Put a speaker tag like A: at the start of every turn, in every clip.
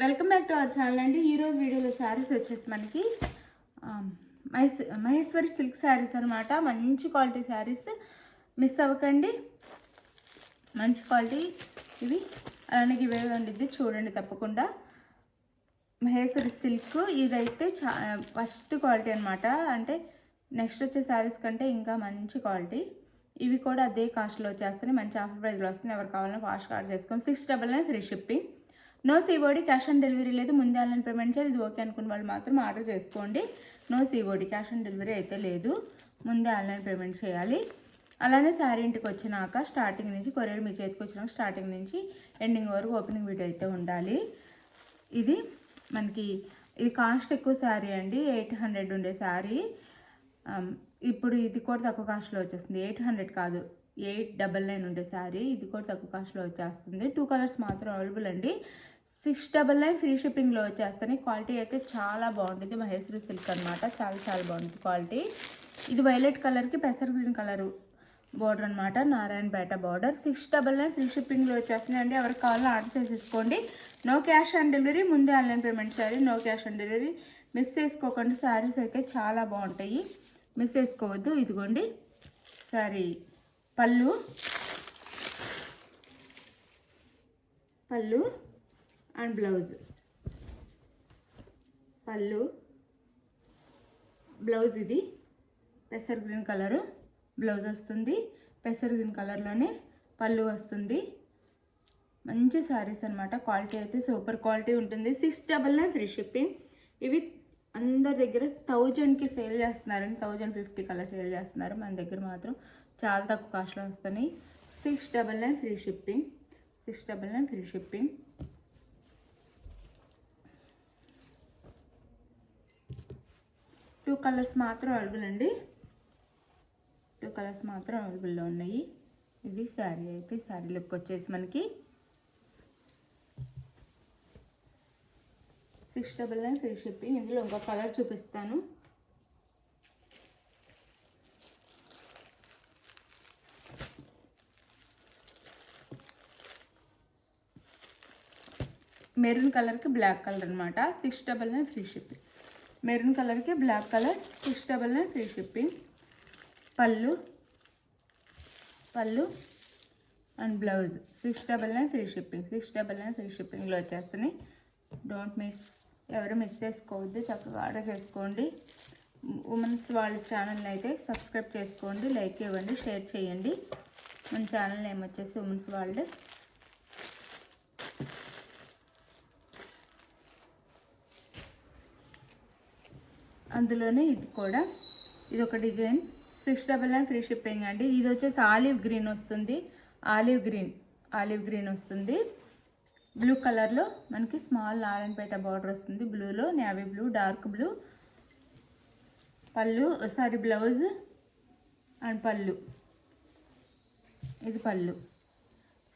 A: Welcome back to our channel అండి. ఈరోజు వీడియోలో శారీస్ వచ్చేసి మనకి మహేశ్వరి సిల్క్ శారీస్ అనమాట. మంచి క్వాలిటీ శారీస్, మిస్ అవ్వకండి. మంచి క్వాలిటీ ఇవి. అలానే ఇవే వండిద్ది చూడండి తప్పకుండా. మహేశ్వరి సిల్క్ ఇదైతే ఫస్ట్ క్వాలిటీ అనమాట. అంటే నెక్స్ట్ వచ్చే శారీస్ కంటే ఇంకా మంచి క్వాలిటీ. ఇవి కూడా అదే కాస్ట్లో వచ్చేస్తాయి. మంచి ఆఫర్ ప్రైస్లో వస్తుంది. ఎవరు కావాలన్నా ఫాస్ట్గా ఆర్డర్ చేసుకోండి. 699 free shipping. No COD, cash on delivery లేదు. ముందే ఆన్లైన్ పేమెంట్ చేయాలి. ఇది ఓకే అనుకున్న వాళ్ళు మాత్రం ఆర్డర్ చేసుకోండి. No COD, cash on delivery అయితే లేదు. ముందే ఆన్లైన్ పేమెంట్ చేయాలి. అలానే శారీ ఇంటికి వచ్చినాక స్టార్టింగ్ నుంచి కొరియర్ మీ చేతికి వచ్చినాక స్టార్టింగ్ నుంచి ఎండింగ్ వరకు ఓపెనింగ్ వీడియో అయితే ఉండాలి. ఇది మనకి ఇది కాస్ట్ ఎక్కువ శారీ అండి. 800 ఉండే శారీ ఇప్పుడు ఇది కూడా తక్కువ కాస్ట్లో వచ్చేస్తుంది. 800 కాదు, 899 ఉండే శారీ ఇది కూడా తక్కువ కాస్ట్లో వచ్చేస్తుంది. 2 కలర్స్ మాత్రం అవైలబుల్ అండి. 699 ఫ్రీ షిప్పింగ్లో వచ్చేస్తాయి. క్వాలిటీ అయితే చాలా బాగుంటుంది. మహేశ్వరి సిల్క్ అనమాట. చాలా బాగుంటుంది క్వాలిటీ. ఇది వైలెట్ కలర్కి పెసర్ గ్రీన్ కలర్ బార్డర్ అనమాట. నారాయణపేట బార్డర్. 699 ఫ్రీ షిప్పింగ్లో వచ్చేస్తున్నాయి అండి. ఎవరికి కావాలో ఆర్డర్ చేసేసుకోండి. నో క్యాష్ ఆన్ డెలివరీ, ముందే ఆన్లైన్ పేమెంట్ చేయాలి. No cash on delivery. Miss చేసుకోకండి. శారీస్ అయితే చాలా బాగుంటాయి, మిస్ చేసుకోవద్దు. ఇదిగోండి శారీ పళ్ళు అండ్ బ్లౌజ్. పళ్ళు బ్లౌజ్ ఇది పెసర్ గ్రీన్ కలరు బ్లౌజ్ వస్తుంది. పెసర్ గ్రీన్ కలర్లోనే పళ్ళు వస్తుంది. మంచి శారీస్ అనమాట. క్వాలిటీ అయితే సూపర్ క్వాలిటీ ఉంటుంది. 699 ఫ్రీ షిప్పింగ్. ఇవి అందరి దగ్గర 1000కి సేల్ చేస్తున్నారండి. 1050 కల్లా సేల్ చేస్తున్నారు. మన దగ్గర మాత్రం చాలా తక్కువ కాస్ట్లో వస్తున్నాయి. 699 free shipping. 699 free shipping. Two colours మాత్రం అవైలబుల్ అండి. 2 కలర్స్ మాత్రం అవైలబుల్లో ఉన్నాయి. ఇది శారీ అయితే శారీ లుక్ వచ్చేసి మనకి 699 ఫ్రీ షిప్పింగ్. ఇందులో ఇంకో కలర్ చూపిస్తాను. మెరూన్ కలర్కి బ్లాక్ కలర్ అనమాట. 699 ఫ్రీ షిప్పింగ్. మెరూన్ కలర్కి బ్లాక్ కలర్ 699 ఫ్రీ షిప్పింగ్. పళ్ళు and blouse 699 free shipping. 699 free షిప్పింగ్లో వచ్చేస్తున్నాయి. డోంట్ మిస్, ఎవరు మిస్ చేసుకోవద్దు. చక్కగా ఆర్డర్ చేసుకోండి. ఉమెన్స్ వాళ్ళ ఛానల్ని అయితే సబ్స్క్రైబ్ చేసుకోండి, లైక్ ఇవ్వండి, షేర్ చేయండి. మన ఛానల్ నేమ్ వచ్చేసి ఉమెన్స్ వరల్డ్. అందులోనే ఇది కూడా ఇది ఒక డిజైన్. 699 ఫ్రీ షిప్పింగ్ అండి. ఇది వచ్చేసి ఆలివ్ గ్రీన్ వస్తుంది. ఆలివ్ గ్రీన్ వస్తుంది. బ్లూ కలర్లో మనకి స్మాల్ నారాయణపేట బార్డర్ వస్తుంది. బ్లూలో navy blue, dark blue. Blouse and పళ్ళు. ఇది పళ్ళు.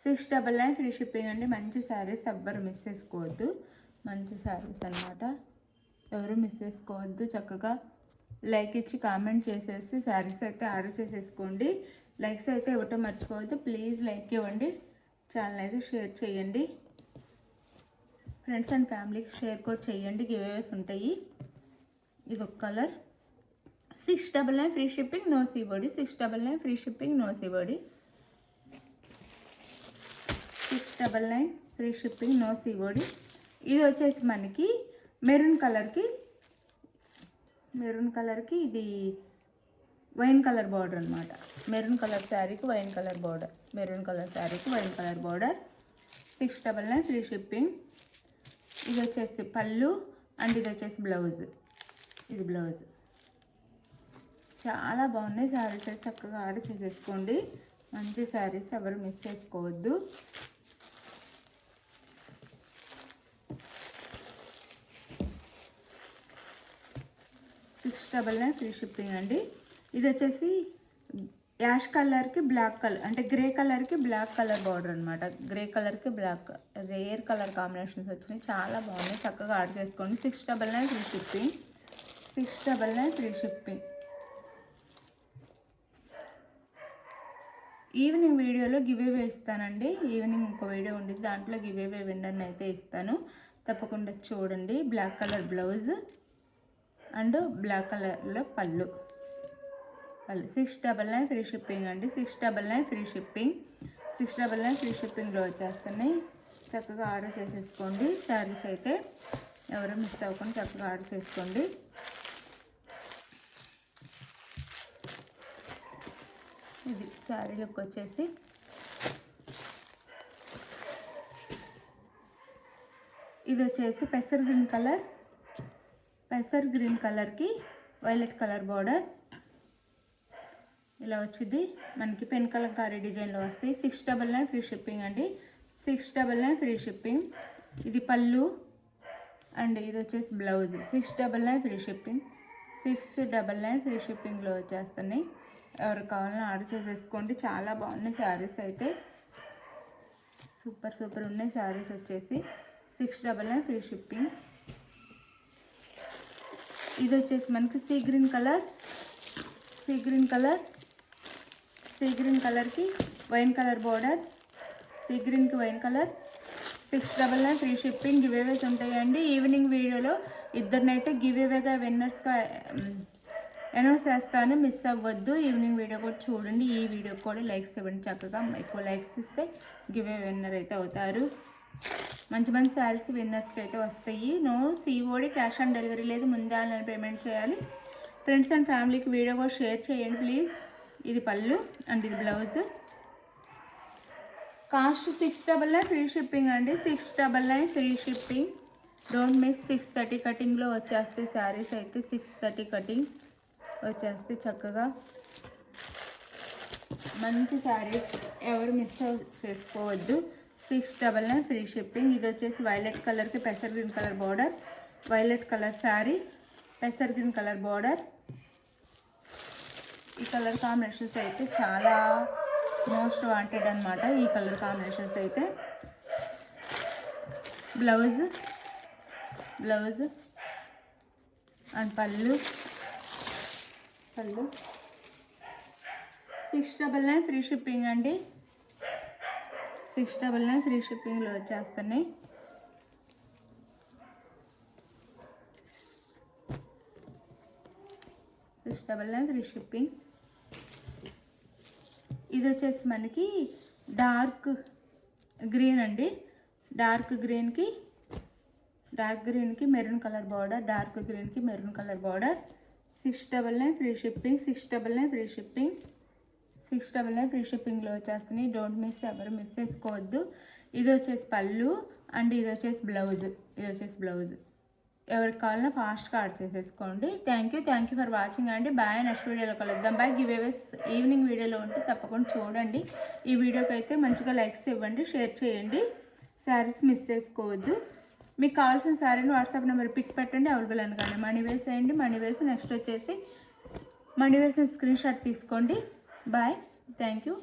A: 699 ఫ్రీ షిప్పింగ్ అండి. మంచి శారీస్ ఎవ్వరు మిస్ చేసుకోవద్దు. మంచి శారీస్ అన్నమాట. ఎవరు మిస్ చేసుకోవద్దు. చక్కగా లైక్ ఇచ్చి కామెంట్ చేసేసి శారీస్ అయితే ఆర్డర్ చేసేసుకోండి. లైక్స్ అయితే ఇవ్వటం మర్చిపోవద్దు. ప్లీజ్ లైక్ ఇవ్వండి. ఛానల్ అయితే షేర్ చేయండి. ఫ్రెండ్స్ అండ్ ఫ్యామిలీకి షేర్ కూడా చేయండి. గివేవేస్ ఉంటాయి. ఇది ఒక colour. 699 free shipping, no COD. 699 free shipping, no COD. 699 free shipping, no COD. ఇది వచ్చేసి మనకి మెరూన్ కలర్కి ఇది వైన్ కలర్ బార్డర్ అనమాట. మెరూన్ కలర్ శారీకి wine colour border. 699 free shipping. ఇది వచ్చేసి పళ్ళు అండ్ ఇది వచ్చేసి బ్లౌజ్. ఇది బ్లౌజ్. చాలా బాగున్నాయి శారీస్. చక్కగా ఆర్డర్ చేసేసుకోండి. మంచి శారీస్, ఎవరు మిస్ చేసుకోవద్దు. ఫ్రీ షిప్పింగ్ అండి. ఇది వచ్చేసి యాష్ కలర్కి బ్లాక్ కలర్, అంటే గ్రే కలర్కి బ్లాక్ కలర్ బార్డర్ అనమాట. గ్రే కలర్కి బ్లాక్, రేర్ కలర్ కాంబినేషన్స్ వచ్చినాయి. చాలా బాగున్నాయి. చక్కగా ఆర్డర్ చేసుకోండి. 699 free shipping. 699 free shipping. Evening వీడియోలో గివేవే ఇస్తానండి. ఈవినింగ్ ఇంకో వీడియో ఉండిద్ది. దాంట్లో గివేవే విన్నర్ని అయితే ఇస్తాను. తప్పకుండా చూడండి. Black colour blouse and black కలర్లో పళ్ళు 699 ఫ్రీ షిప్పింగ్ అండి. 699 ఫ్రీ షిప్పింగ్. 699 ఫ్రీ షిప్పింగ్లో వచ్చేస్తున్నాయి. చక్కగా ఆర్డర్ చేసేసుకోండి. శారీస్ అయితే ఎవరు మిస్ అవ్వకుండా చక్కగా ఆర్డర్ చేసుకోండి. ఇది శారీ లుక్ వచ్చేసి ఇది వచ్చేసి పెసర్ గ్రీన్ కలర్కి వైలెట్ కలర్ బార్డర్ ఇలా వచ్చింది. మనకి పెన్ కలంకారీ డిజైన్లో వస్తాయి. 699 ఫ్రీ షిప్పింగ్ అండి. 699 ఫ్రీ షిప్పింగ్. ఇది పళ్ళు అండ్ ఇది వచ్చేసి బ్లౌజ్. 699 free shipping. 699 ఫ్రీ షిప్పింగ్లో వచ్చేస్తున్నాయి. ఎవరు కావాలని ఆర్డర్ చేసేసుకోండి. చాలా బాగున్నాయి శారీస్ అయితే, సూపర్ ఉన్నాయి శారీస్ వచ్చేసి. 699 ఫ్రీ షిప్పింగ్. ఇది వచ్చేసి మనకి సీ గ్రీన్ కలర్కి వైన్ కలర్ బార్డర్. సీ గ్రీన్కి wine colour. 699 free shipping. Giveaways ఉంటాయండి. ఈవినింగ్ వీడియోలో ఇద్దరినైతే గివ్ అవేగా విన్నర్స్గా అనౌన్స్ చేస్తాను, మిస్ అవ్వద్దు. ఈవినింగ్ వీడియో కూడా చూడండి. ఈ వీడియోకి కూడా లైక్స్ ఇవ్వండి. చక్కగా ఎక్కువ లైక్స్ ఇస్తే గివ్ అవే విన్నర్ అయితే అవుతారు. మంచి శారీస్ విన్నర్స్కి అయితే వస్తాయి. No COD, cash on delivery లేదు. ముందే ఆన్లైన్ పేమెంట్ చేయాలి. ఫ్రెండ్స్ అండ్ ఫ్యామిలీకి వీడియో కూడా షేర్ చేయండి ప్లీజ్. ఇది పళ్ళు అండ్ ఇది బ్లౌజ్. కాస్ట్ 699 ఫ్రీ షిప్పింగ్ అండి. 699 ఫ్రీ షిప్పింగ్. Don't miss. 630 కటింగ్లో వచ్చేస్తాయి శారీస్ అయితే. 630 కటింగ్ వచ్చేస్తే చక్కగా మంచి శారీస్ ఎవరు మిస్ చేసుకోవద్దు. 699 ఫ్రీ షిప్పింగ్. ఇది వచ్చేసి వైలెట్ కలర్కి పెసర్ green colour border. Violet colour sari, పెసర్ గ్రీన్ కలర్ బార్డర్. ఈ కలర్ కాంబినేషన్స్ అయితే చాలా మోస్ట్ వాంటెడ్ అనమాట. ఈ కలర్ కాంబినేషన్స్ అయితే. బ్లౌజ్ అండ్ పళ్ళు 699 ఫ్రీ షిప్పింగ్ అండి. 699 ఫ్రీ షిప్పింగ్లో వచ్చేస్తున్నాయి. Free shipping. ఇది వచ్చేసి మనకి డార్క్ గ్రీన్ అండి. డార్క్ గ్రీన్కి మెరూన్ కలర్ బార్డర్. డార్క్ గ్రీన్కి maroon colour border. 699 free shipping. 699 free shipping. 699 free షిప్పింగ్లో వచ్చేస్తున్నాయి. డోంట్ మిస్, ఎవరు మిస్ చేసుకోవద్దు. ఇది వచ్చేసి పళ్ళు అండ్ ఇది వచ్చేసి బ్లౌజ్. ఎవరికి కావాలన్నా ఫాస్ట్గా ఆర్డర్ చేసేసుకోండి. థ్యాంక్ యూ ఫర్ వాచింగ్ అండి. బాయ్. నెక్స్ట్ వీడియోలో కలుద్దాం. బాయ్. గివ్ అవేస్ ఈవినింగ్ వీడియోలో ఉంటే తప్పకుండా చూడండి. ఈ వీడియోకి అయితే మంచిగా లైక్స్ ఇవ్వండి, షేర్ చేయండి. శారీస్ మిస్ చేసుకోవద్దు. మీకు కావాల్సిన శారీని వాట్సాప్ నెంబర్ పిక్ పెట్టండి, అవైలబుల్ అనగానే మనీ వేసేయండి. మనీ వేసి నెక్స్ట్ వచ్చేసి మనీ వేసిన స్క్రీన్ షాట్ తీసుకోండి. బాయ్. Thank you.